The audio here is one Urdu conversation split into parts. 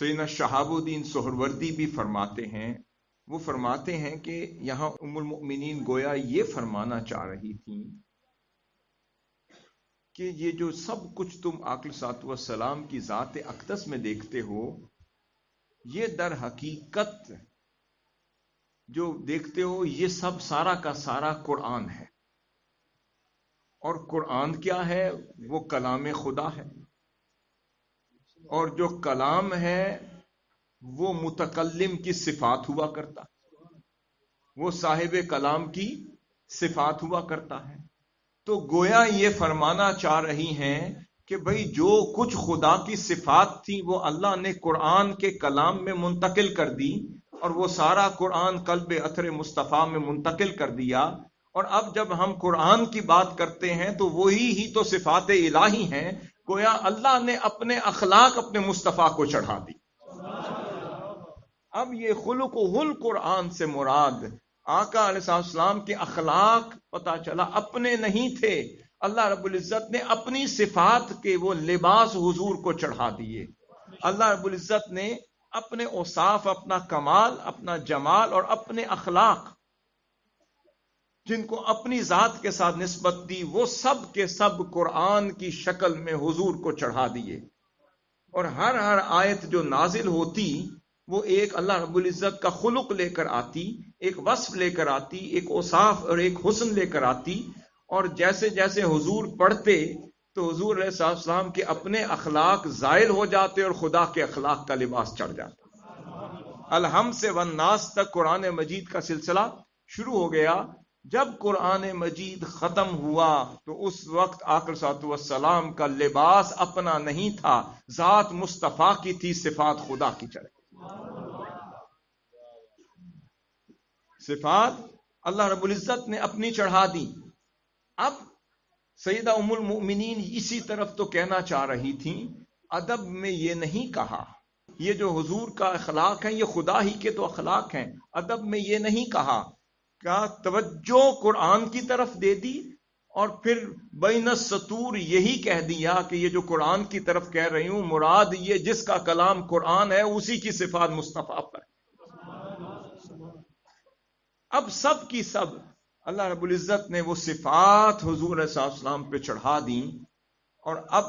سیدنا شہاب الدین سہروردی بھی فرماتے ہیں، وہ فرماتے ہیں کہ یہاں ام المؤمنین گویا یہ فرمانا چاہ رہی تھیں کہ یہ جو سب کچھ تم آقا علیہ الصلوۃ والسلام کی ذات اقدس میں دیکھتے ہو، یہ در حقیقت جو دیکھتے ہو یہ سب سارا کا سارا قرآن ہے، اور قرآن کیا ہے؟ وہ کلام خدا ہے، اور جو کلام ہے وہ متکلم کی صفات ہوا کرتا ہے، وہ صاحب کلام کی صفات ہوا کرتا ہے۔ تو گویا یہ فرمانا چاہ رہی ہیں کہ بھئی جو کچھ خدا کی صفات تھی وہ اللہ نے قرآن کے کلام میں منتقل کر دی، اور وہ سارا قرآن قلب اطہر مصطفیٰ میں منتقل کر دیا، اور اب جب ہم قرآن کی بات کرتے ہیں تو وہی ہی تو صفات الہی ہیں۔ گویا اللہ نے اپنے اخلاق اپنے مصطفیٰ کو چڑھا دی۔ اب یہ خلق القرآن سے مراد آقا علیہ السلام کے اخلاق پتہ چلا اپنے نہیں تھے، اللہ رب العزت نے اپنی صفات کے وہ لباس حضور کو چڑھا دیے۔ اللہ رب العزت نے اپنے اوصاف، اپنا کمال، اپنا جمال اور اپنے اخلاق جن کو اپنی ذات کے ساتھ نسبت دی، وہ سب کے سب قرآن کی شکل میں حضور کو چڑھا دیے۔ اور ہر آیت جو نازل ہوتی وہ ایک اللہ رب العزت کا خلق لے کر آتی، ایک وصف لے کر آتی، ایک اوصاف اور ایک حسن لے کر آتی، اور جیسے جیسے حضور پڑھتے تو حضور علیہ السلام کے اپنے اخلاق زائل ہو جاتے اور خدا کے اخلاق کا لباس چڑھ جاتا۔ الحم سے والناس تک قرآن مجید کا سلسلہ شروع ہو گیا۔ جب قرآن مجید ختم ہوا تو اس وقت آقا علیہ الصلوۃ والسلام کا لباس اپنا نہیں تھا، ذات مصطفیٰ کی تھی، صفات خدا کی چڑھ گئی۔ صفات اللہ رب العزت نے اپنی چڑھا دی۔ اب سیدہ ام المؤمنین اسی طرف تو کہنا چاہ رہی تھیں، ادب میں یہ نہیں کہا، یہ جو حضور کا اخلاق ہیں یہ خدا ہی کے تو اخلاق ہیں، ادب میں یہ نہیں کہا، کیا توجہ قرآن کی طرف دے دی، اور پھر بین السطور یہی کہہ دیا کہ یہ جو قرآن کی طرف کہہ رہی ہوں مراد یہ جس کا کلام قرآن ہے اسی کی صفات مصطفیٰ پر۔ اب سب کی سب اللہ رب العزت نے وہ صفات حضور علیہ السلام پہ چڑھا دیں، اور اب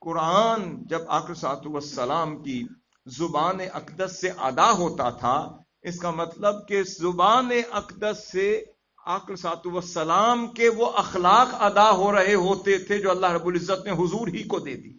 قرآن جب آقا صلی اللہ علیہ وسلم کی زبان اقدس سے ادا ہوتا تھا، اس کا مطلب کہ زبان اقدس سے آقا صلی اللہ علیہ وسلم کے وہ اخلاق ادا ہو رہے ہوتے تھے جو اللہ رب العزت نے حضور ہی کو دے دی۔